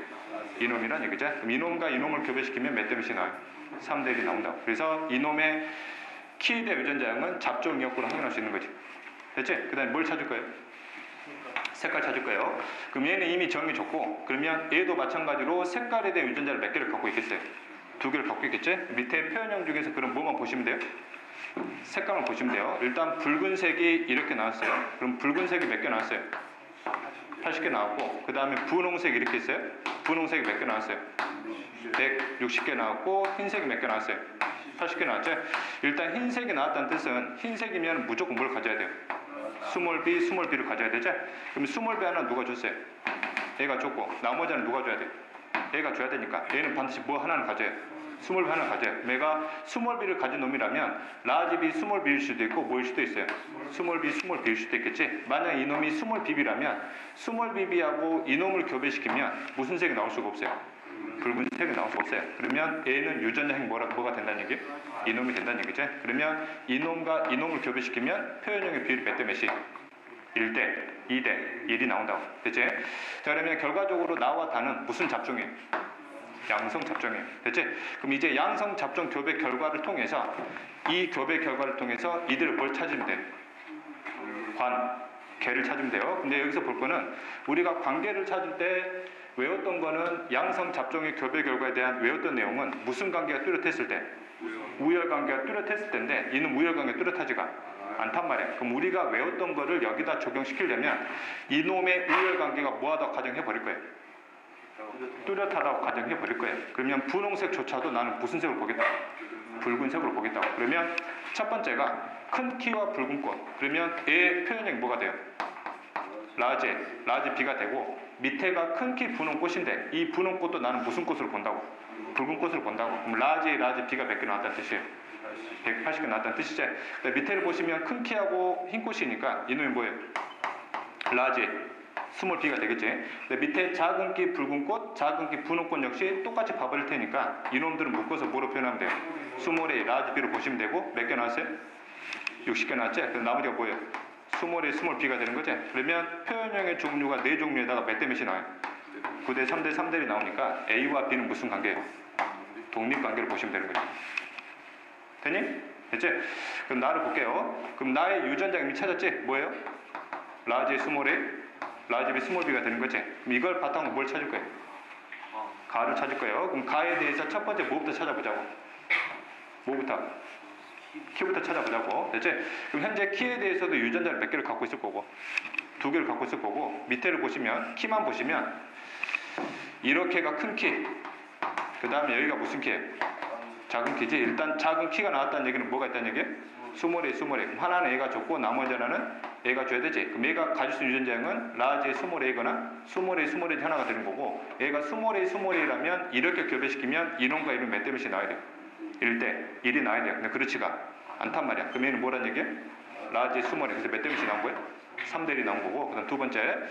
이놈이란 얘기죠? 그럼 이놈과 이놈을 교배시키면 몇 대 몇이 나와요? 3대 1이 나온다고. 그래서 이놈의 키에 대한 유전자형은 잡종 이역구로 확인할 수 있는 거지. 됐지? 그 다음에 뭘 찾을 거예요? 색깔 찾을 거예요. 그럼 얘는 이미 정이 줬고 그러면 얘도 마찬가지로 색깔에 대한 유전자를 몇 개를 갖고 있겠어요? 2개를 갖고 있겠지? 밑에 표현형 중에서 그럼 뭐만 보시면 돼요? 색깔만 보시면 돼요. 일단 붉은색이 이렇게 나왔어요. 그럼 붉은색이 몇 개 나왔어요? 80개 나왔고, 그 다음에 분홍색 이렇게 있어요. 분홍색이 몇 개 나왔어요? 160개 나왔고, 흰색이 몇 개 나왔어요? 80개 나왔죠? 일단 흰색이 나왔다는 뜻은 흰색이면 무조건 뭘 가져야 돼요? 스몰 b를 가져야 되죠? 그럼 스몰 b 하나 누가 줬어요? 얘가 줬고, 나머지 하나 누가 줘야 돼요? 얘가 줘야 되니까 얘는 반드시 뭐 하나는 가져야 돼요. 스몰 b 하나 가져요. 얘가 스몰 b를 가진 놈이라면 라지 b 스몰 b일 수도 있고 뭐일 수도 있어요? 스몰 b일 수도 있겠지. 만약 이놈이 스몰 bb라면 스몰 bb하고 이놈을 교배시키면 무슨 색이 나올 수가 없어요? 붉은색이 나올 수가 없어요. 그러면 얘는 유전자행 뭐가 된다는 얘기예요? 이놈이 된다는 얘기죠. 그러면 이놈과 이놈을 교배시키면 표현형의 비율이 몇 대 몇이? 1대 2대 1이 나온다고. 됐지? 자, 그러면 결과적으로 나와 다는 무슨 잡종이에요? 양성 잡종이에요. 됐지? 그럼 이제 양성 잡종 교배 결과를 통해서 이 교배 결과를 통해서 이들을 뭘 찾으면 돼? 개를 찾으면 돼요. 근데 여기서 볼 거는 우리가 관계를 찾을 때 외웠던 거는 양성 잡종의 교배 결과에 대한 외웠던 내용은 무슨 관계가 뚜렷했을 때? 우열 관계가 뚜렷했을 때인데 이는 우열 관계가 뚜렷하지가 않단 말이야. 그럼 우리가 외웠던 거를 여기다 적용시키려면 이놈의 우열 관계가 뭐하다고 가정해 버릴 거예요? 뚜렷하다고 가정해 버릴 거예요. 그러면 분홍색조차도 나는 무슨 색을 보겠다? 붉은색으로 보겠다고. 그러면 첫 번째가 큰 키와 붉은 꽃. 그러면 얘의 표현형이 뭐가 돼요? 라지 B가 되고 밑에가 큰 키 분홍 꽃인데 이 분홍 꽃도 나는 무슨 꽃으로 본다고? 붉은 꽃으로 본다고. 그럼 라지 B가 몇 개 나왔다는 뜻이에요? 180개 나왔다는 뜻이죠. 밑에를 보시면 큰 키하고 흰 꽃이니까 이놈이 뭐예요? 라지 스몰 b가 되겠지. 밑에 작은 키 붉은 꽃, 작은 키 분홍 꽃 역시 똑같이 봐버릴 테니까 이놈들은 묶어서 뭐로 표현하면 돼요? 스몰 A, 라지 B로 보시면 되고 몇 개 나왔어요? 60개 나왔죠? 그럼 나머지가 뭐예요? 스몰 A, 스몰 B가 되는 거지. 그러면 표현형의 종류가 4종류에다가 몇 대 몇이 나와요? 9대 3대 3대이 나오니까 A와 B는 무슨 관계예요? 독립관계로 보시면 되는 거죠. 되니? 됐지? 그럼 나를 볼게요. 그럼 나의 유전자 이미 찾았지? 뭐예요? 라지 스몰 A, 라지 B 스몰 B가 되는 거지? 그럼 이걸 바탕으로 뭘 찾을 거예요? 가를 찾을 거예요. 그럼 가에 대해서 첫 번째 뭐부터 찾아보자고? 뭐부터? 키부터 찾아보자고. 됐지? 그럼 현재 키에 대해서도 유전자를 몇 개를 갖고 있을 거고 2개를 갖고 있을 거고 밑에를 보시면 키만 보시면 이렇게가 큰 키, 그 다음에 여기가 무슨 키예요? 작은 키지. 일단 작은 키가 나왔다는 얘기는 뭐가 있다는 얘기예요? 스몰 A, 스몰 A. 그럼 하나는 A가 줬고 나머지 하나는 A가 줘야 되지. 그럼 얘가 가질 수 있는 유전자형은 라지 스몰 A거나 스몰 A, 스몰 A 하나가 되는 거고 얘가 스몰 A, 스몰 A라면 이렇게 교배시키면 이놈과 이놈 몇 대 몇이 나와야 돼요? 1대 1이 나와야 돼요. 근데 그렇지가 않단 말이야. 그럼 얘는 뭐란 얘기예요? 라지 스몰 A. 그래서 몇 대 몇이 나온 거예요? 3대 1이 나온 거고. 그 다음 두 번째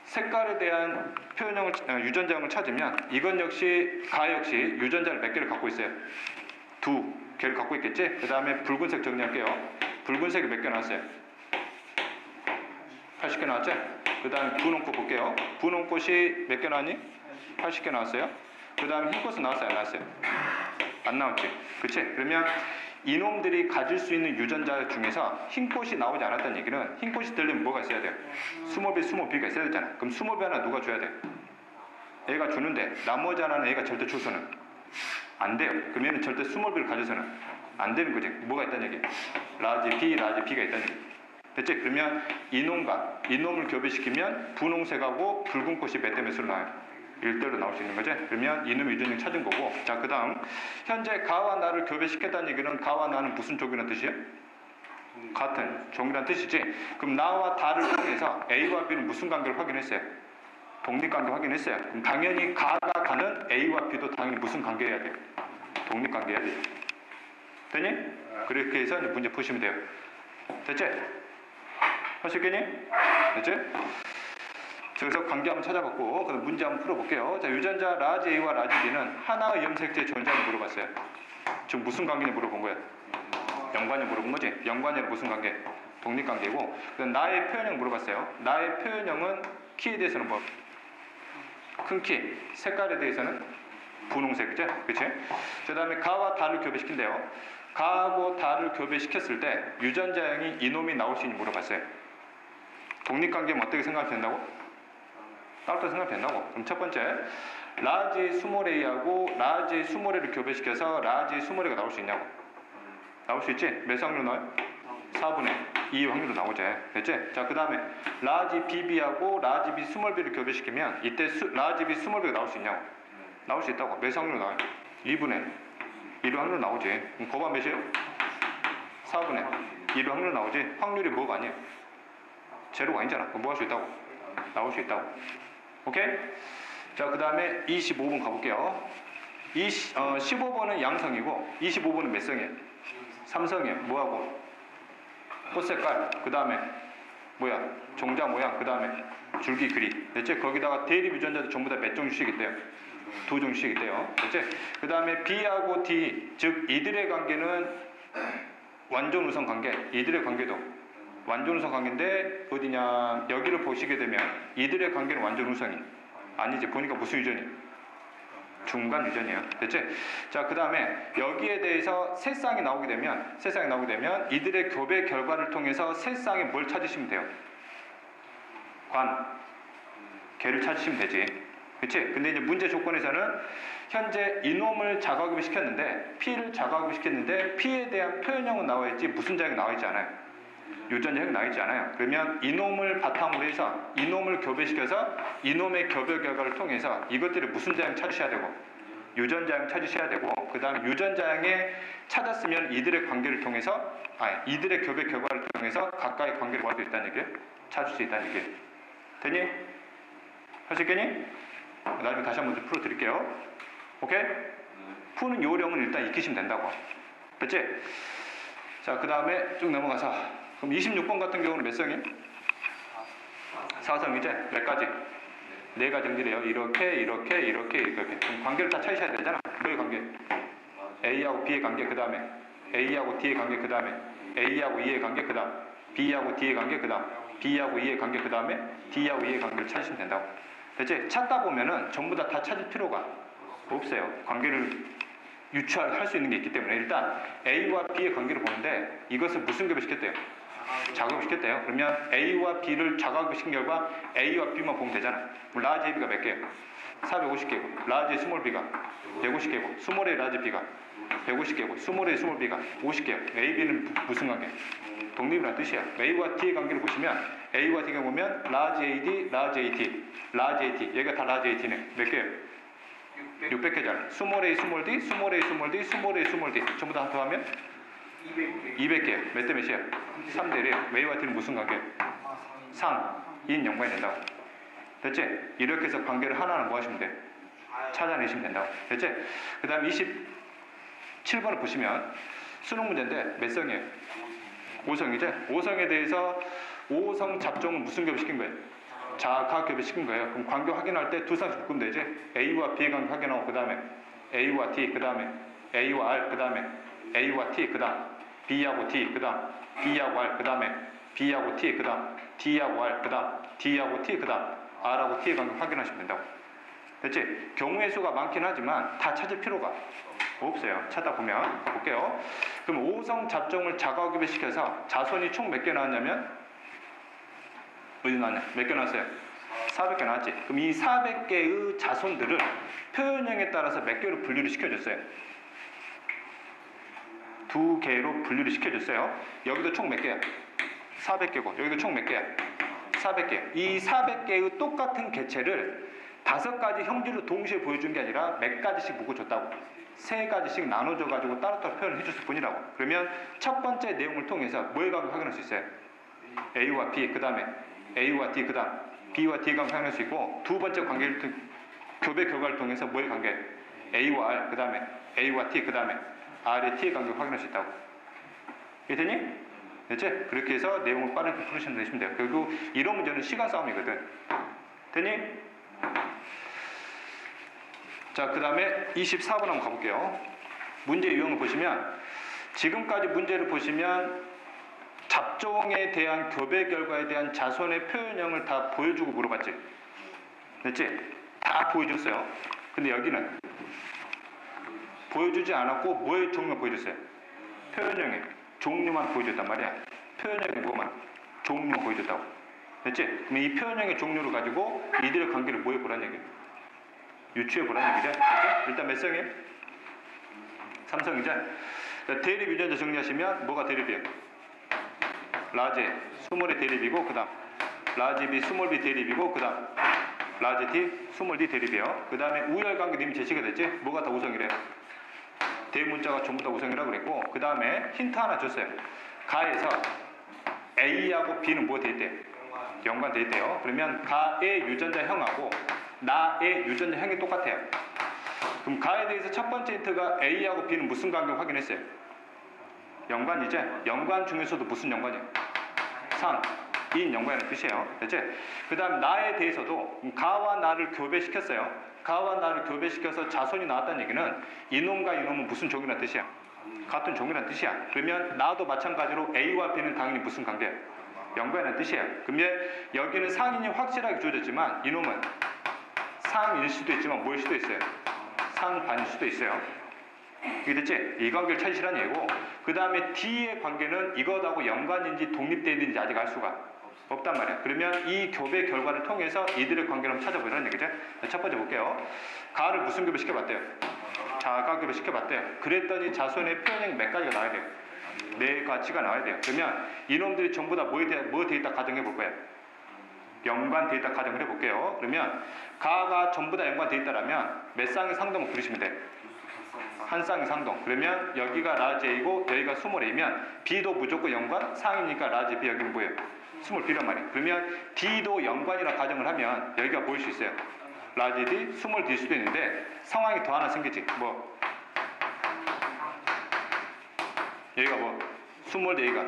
색깔에 대한 표현형을 유전자형을 찾으면 이건 역시 가 역시 유전자를 몇 개를 갖고 있어요? 2개를 갖고 있겠지? 그 다음에 붉은색 정리할게요. 붉은색이 몇 개 나왔어요? 80개 나왔죠? 그 다음에 분홍꽃 볼게요. 분홍꽃이 몇 개 나왔니? 80개 나왔어요. 그 다음에 흰꽃은 나왔어요? 안 나왔어요? 안 나왔지? 그치? 그러면 이놈들이 가질 수 있는 유전자 중에서 흰꽃이 나오지 않았다는 얘기는 흰꽃이 되려면 뭐가 있어야 돼요? 스몰 B, 스몰 B가 있어야 되잖아. 그럼 스몰 B 하나 누가 줘야 돼? A가 주는데 나머지 하나는 A가 절대 줘서는 안 돼요. 그럼 얘는 절대 스몰 B를 가져서는 안 되는 거지. 뭐가 있다는 얘기? 라지 B가 있다는 얘기. 됐지? 그러면 이놈과 이놈을 교배시키면 분홍색하고 붉은 꽃이 몇 대 몇으로 나와요? 1대로 나올 수 있는 거지? 그러면 이놈 유전형 찾은 거고. 자, 그 다음 현재 가와 나를 교배시켰다는 얘기는 가와 나는 무슨 종이라는 뜻이에요? 같은 종이라는 뜻이지. 그럼 나와 다를 통해서 A와 B는 무슨 관계를 확인했어요? 독립관계 확인했어요. 그럼 당연히 가가 가는 A와 B도 당연히 무슨 관계여야 돼요? 독립관계여야 돼요. 되니? 그렇게 해서 이제 문제 푸시면 돼요. 됐지? 하셨겠니? 됐지? 그래서 관계 한번 찾아봤고 그럼 문제 한번 풀어볼게요. 자, 유전자 라지 A와 라지 B는 하나의 염색체의 존재를 물어봤어요. 지금 무슨 관계냐 물어본 거야? 연관이 물어본 거지? 연관이는 무슨 관계? 독립관계고. 그럼 나의 표현형 물어봤어요. 나의 표현형은 키에 대해서는 뭐? 큰 키. 색깔에 대해서는 분홍색이죠? 그치? 그 다음에 가와 다를 교배시킨대요. 가하고 다를 교배시켰을 때 유전자형이 이놈이 나올 수 있는지 물어봤어요. 독립관계면 어떻게 생각하면 된다고? 따로 생각하면 된다고. 그럼 첫 번째 라지 스몰 A하고 라지 스몰 A를 교배시켜서 라지 스몰 A가 나올 수 있냐고. 나올 수 있지? 몇 확률 나와요? 4분의 이 확률로 나오지. 됐지? 자, 그 다음에 라지 BB하고 라지 B 스몰 B를 교배시키면 이때 라지 B 스몰 B가 나올 수 있냐고? 나올 수 있다고. 몇 확률로 나와요? 2분의 1의 확률로 나오지. 그럼 거반 몇이에요? 4분의 1의 확률로 나오지. 확률이 뭐가 아니에요? 제로가 아니잖아. 그럼 뭐 할 수 있다고? 나올 수 있다고. 오케이? 자, 그 다음에 25번 가볼게요. 15번은 양성이고 25번은 몇 성이에요? 3성이에요. 뭐하고? 꽃색깔. 그 다음에 뭐야? 종자 모양. 그 다음에 줄기 그리. 됐지? 거기다가 대립 유전자도 전부 다 몇 종류씩 있대요? 2종류씩 있대요. 됐지? 그 다음에 B하고 D, 즉 이들의 관계는 완전 우선 관계. 이들의 관계도 완전 우선 관계인데 어디냐? 여기를 보시게 되면 이들의 관계는 완전 우선이 아니지. 보니까 무슨 유전이? 중간 유전이에요. 됐지? 자, 그 다음에 여기에 대해서 세 쌍이 나오게 되면 이들의 교배 결과를 통해서 세 쌍에 뭘 찾으시면 돼요? 개를 찾으시면 되지. 그치? 근데 이제 문제 조건에서는 현재 이놈을 자가급여 시켰는데 P를 자가급여 시켰는데 P에 대한 표현형은 나와 있지 무슨 자형이 나와 있지 않아요. 유전자형이 나와 있지 않아요. 그러면 이놈을 바탕으로 해서 이놈을 교배시켜서 이놈의 교배 결과를 통해서 이것들을 무슨 자형 찾으셔야 되고 유전자형 찾으셔야 되고 그 다음 유전자형에 찾았으면 이들의 관계를 통해서 이들의 교배 결과를 통해서 각각의 관계를 볼 수 있다는 얘기예요. 찾을 수 있다는 얘기예요. 되니? 할 수 있겠니? 나중에 다시 한번 풀어드릴게요. 오케이? 푸는 요령은 일단 익히시면 된다고. 됐지? 자, 그 다음에 쭉 넘어가서 그럼 26번 같은 경우는 몇 성이에요? 4성이제? 몇 가지? 4가지 정리래요. 이렇게. 그럼 관계를 다 찾으셔야 되잖아. 뭐의 관계? A하고 B의 관계, 그 다음에 A하고 D의 관계, 그 다음에 A하고 E의 관계, 그 다음 B하고 D의 관계, 그 다음 B하고 E의 관계, 그 다음에 D하고 E의 관계를 찾으시면 된다고. 됐지? 찾다 보면은 전부 다 찾을 필요가 없어요. 관계를 유추할 수 있는 게 있기 때문에 일단 A와 B의 관계를 보는데 이것을 무슨 급여 시켰대요? 자급을 시켰대요. 그러면 A와 B를 자급을 시킨 결과 A와 B만 보면 되잖아. 라지 B가 몇 개예요? 450개고 라지 스몰 B가 150개고 스몰 A 라지 B가 150개고 스몰 A 스몰 B가 50개예요. A, B는 무슨 관계? 독립이라는 뜻이야. A와 T의 관계를 보시면 A와 T가 보면 라지 AD, 라지 AT, 라지 AT 얘가 다 라지 AT네. 몇 개예요? 600개잖아. 스몰 A 스몰 D, 스몰 A 스몰 D, 스몰 A 스몰 D 전부 다 더하면 200개. 몇 대 몇이야? 3대 1이에요. A와 T는 무슨 관계? 인 연관이 된다고. 됐지? 이렇게 해서 관계를 하나하나 뭐 하시면 돼? 찾아내시면 된다고. 됐지? 그 다음 27번을 보시면 수능 문제인데 몇 성이에요? 5성이죠? 5성에 대해서 5성 잡종은 무슨 교배시킨 거예요? 자가 교배시킨 거예요. 그럼 관계 확인할 때 두 쌍씩 묶으면 되지? A와 B의 관계 확인하고 그 다음에 A와 T, 그 다음에 A와 R, 그 다음에 A와 T, 그 다음 B하고 T, 그 다음 B하고 R, 그 다음에 B하고 T, 그 다음 D하고 R, 그 다음 D하고 T, 그 다음 R하고 T의 관계 확인하시면 된다고. 됐지? 경우의 수가 많긴 하지만 다 찾을 필요가 없어요. 찾다 보면 볼게요. 그럼 5성 잡종을 자가교배시켜서 자손이 총 몇 개 나왔냐면 어디 나왔냐? 몇 개 나왔어요? 400개 나왔지? 그럼 이 400개의 자손들을 표현형에 따라서 몇 개로 분류를 시켜줬어요? 2개로 분류를 시켜줬어요. 여기도 총 몇 개야? 400개고 여기도 총 몇 개야? 400개. 이 400개의 똑같은 개체를 5가지 형질로 동시에 보여준 게 아니라 몇 가지씩 묶어줬다고. 3가지씩 나눠줘가지고 따로따로 표현을 해줬을 뿐이라고. 그러면 첫 번째 내용을 통해서 뭐의 관계 확인할 수 있어요? A와 B, 그 다음에 A와 D, 그 다음 B와 D의 관계 확인할 수 있고 두 번째 관계를 교배 결과를 통해서 뭐의 관계? A와 R, 그 다음에 A와 T, 그 다음에 R의 T의 관계를 확인할 수 있다고. 이해되니? 됐지? 그렇게 해서 내용을 빠르게 풀으시면 되시면 돼요. 그리고 이런 문제는 시간 싸움이거든. 되니? 자, 그 다음에 24번 한번 가볼게요. 문제 유형을 보시면 지금까지 문제를 보시면 잡종에 대한 교배 결과에 대한 자손의 표현형을 다 보여주고 물어봤지? 됐지? 다 보여줬어요. 근데 여기는 보여주지 않았고 뭐의 종류만 보여줬어요? 표현형의 종류만 보여줬단 말이야. 표현형의 뭐만? 종류만 보여줬다고. 됐지? 그럼 이 표현형의 종류를 가지고 이들의 관계를 뭐 해보란 얘기야? 유추해보란 얘기죠. 됐지? 일단 몇 성이에요? 3성이죠? 대립 유전자 정리하시면 뭐가 대립이에요? 라지 스몰의 대립이고 그 다음 라지 B 스몰 B 대립이고 그 다음 라지 D 스몰 D 대립이에요. 그 다음에 우열관계도 이미 제시가 됐지? 뭐가 다 우성이래? 대문자가 전부 다 우성이라고 그랬고 그 다음에 힌트 하나 줬어요. 가에서 A하고 B는 뭐 돼 있대? 연관돼 있대요. 그러면 가의 유전자형하고 나의 유전자형이 똑같아요. 그럼 가에 대해서 첫 번째 힌트가 A하고 B는 무슨 관계 확인했어요? 연관이죠? 연관 중에서도 무슨 연관이에요? 인 연관이라는 뜻이에요. 됐지? 그 다음 나에 대해서도 가와 나를 교배시켰어요. 가와 나를 교배시켜서 자손이 나왔다는 얘기는 이놈과 이놈은 무슨 종이라는 뜻이야? 같은 종이라는 뜻이야. 그러면 나도 마찬가지로 A와 B는 당연히 무슨 관계야? 연관이라는 뜻이에요. 그러면 여기는 상인이 확실하게 주어졌지만 이놈은 상일 수도 있지만 뭐일 수도 있어요? 상반일 수도 있어요. 이게 됐지? 이 관계를 찾으시라는 얘기고 그 다음에 D의 관계는 이것하고 연관인지 독립되어 있는지 아직 알 수가 없단 말이야. 그러면 이 교배 결과를 통해서 이들의 관계를 한번 찾아보라는 얘기죠. 첫 번째 볼게요. 가를 무슨 교배시켜봤대요? 자가 교배시켜봤대요. 그랬더니 자손의 표현형이 몇 가지가 나와야 돼요? 네 가지가 나와야 돼요. 그러면 이놈들이 전부 다 뭐 돼 있다 가정해 볼 거예요? 연관돼 있다 가정을 해볼게요. 그러면 가가 전부 다 연관돼 있다라면 몇 쌍의 상동을 그리시면 돼? 한 쌍의 상동. 그러면 여기가 라지 A고 여기가 스몰 A면 B도 무조건 연관 상이니까 라지 B 여기는 뭐예요? 스몰 B란 말이에요. 그러면 D도 연관이라 가정을 하면 여기가 뭐일 수 있어요? 라지 D, 스몰 D일 수도 있는데 상황이 더 하나 생기지. 뭐 여기가 뭐 스몰 A가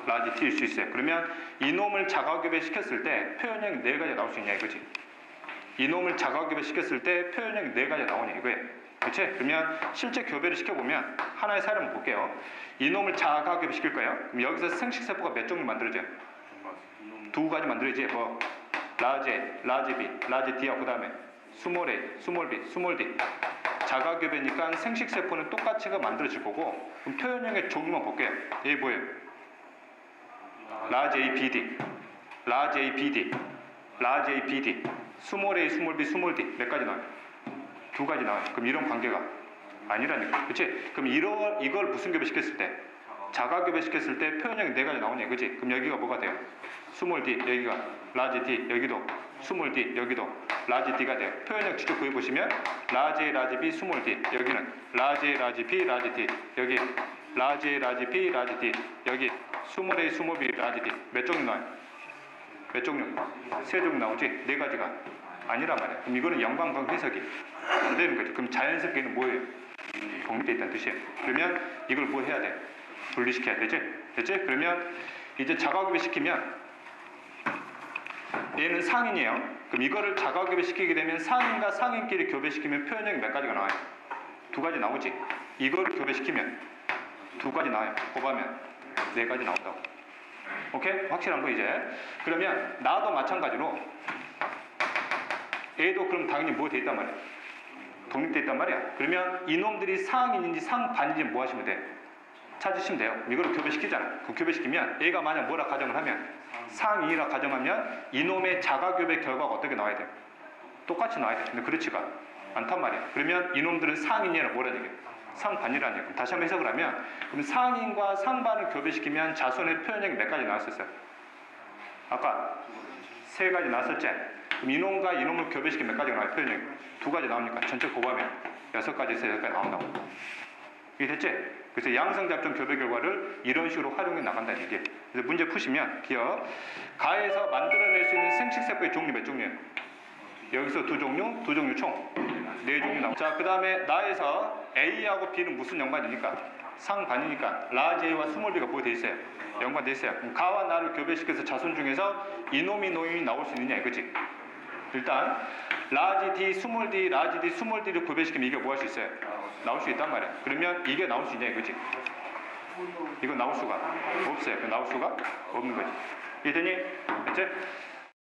라지 T일 수 있어요. 그러면 이놈을 자가교배 시켰을 때 표현형이 네 가지가 나올 수 있냐 이거지. 이놈을 자가교배 시켰을 때 표현형이 네 가지가 나오냐 이거예요. 그치? 그러면 실제 교배를 시켜보면 하나의 사례를 한번 볼게요. 이놈을 자가교배 시킬 거예요. 그럼 여기서 생식세포가 몇 종류 만들어져요? 두 가지 만들어지지. 뭐 라지 A, 라지 B, 라지 D하고 그 다음에 스몰 A, 스몰 B, 스몰 D. 자가교배니까 생식세포는 똑같이가 만들어질 거고 그럼 표현형의 종류만 볼게요. 이게 뭐예요? 라지 A, B, D, 라지 A, B, D, 라지 A, B, D, 스몰 A, 스몰 B, 스몰 D 몇 가지 나와요? 두 가지 나와요. 그럼 이런 관계가 아니라니까. 그치? 그럼 이걸 무슨 교배시켰을 때? 자가교배시켰을 때 표현형이 네 가지 나오냐. 그치? 그럼 여기가 뭐가 돼요? 스몰 D, 여기가 라지 D, 여기도 스몰 D, 여기도 라지 D가 돼요. 표현형 직접 구해보시면 라지 A, 라지 B, 스몰 D 여기는 라지 A, 라지 B, 라지 D 여기 라지 A, 라지 B, 라지 D 여기 스몰 A, 스몰 B, 라지 D 몇 종류 나와요? 몇 종류? 세 종류 나오지? 네 가지가 아니란 말이야. 그럼 이거는 연관관계 해석이 안 되는 거죠. 그럼 자연스럽게는 뭐예요? 독립되어 있다는 뜻이에요. 그러면 이걸 뭐 해야 돼? 분리시켜야 되지? 됐지? 그러면 이제 자가교배 시키면 얘는 상인이에요. 그럼 이거를 자가교배 시키게 되면 상인과 상인끼리 교배시키면 표현형이 몇 가지가 나와요? 두 가지 나오지? 이걸 교배시키면 두 가지 나와요. 곱하면 네 가지 나온다고. 오케이? 확실한 거 이제. 그러면 나도 마찬가지로 얘도 그럼 당연히 뭐 돼 있단 말이야? 독립돼 있단 말이야. 그러면 이놈들이 상인인지 상반인지 뭐 하시면 돼? 찾으시면 돼요. 이거를 교배시키잖아. 그 교배시키면 얘가 만약 뭐라 가정을 하면 상인이라 가정하면 이놈의 자가교배 결과가 어떻게 나와야 돼? 똑같이 나와야 돼. 근데 그렇지가 않단 말이야. 그러면 이놈들은 상인이라 뭐라는 얘기야? 상반이라는 얘기야. 다시 한번 해석을 하면 그럼 상인과 상반을 교배시키면 자손의 표현형이 몇 가지 나왔었어요? 아까 세 가지 나왔었지? 그럼 이놈과 이놈을 교배시키면 몇 가지가 나와요? 표현형이? 두 가지 나오니까 전체 곱하면 6가지에서 6가지 나온다고. 이게 됐지? 그래서 양성잡종 교배 결과를 이런 식으로 활용해 나간다는 얘기예요. 그래서 문제 푸시면 기억 가에서 만들어낼 수 있는 생식세포의 종류 몇 종류예요? 여기서 두 종류 총 4종류 나오고. 자, 그 다음에 나에서 A하고 B는 무슨 연관이니까? 상반이니까 라지 A와 스몰 B가 뭐 돼 있어요? 연관돼 있어요. 그럼 가와 나를 교배시켜서 자손 중에서 이놈이 나올 수 있느냐 이거지. 일단 라지 D, 스몰 D, 라지 D, 스몰 D를 교배시키면 이게 뭐 할 수 있어요? 나올 수 있단 말이야. 그러면 이게 나올 수 있냐 이거지. 이거 나올 수가 없어요. 나올 수가 없는 거지. 이해되니? 됐지?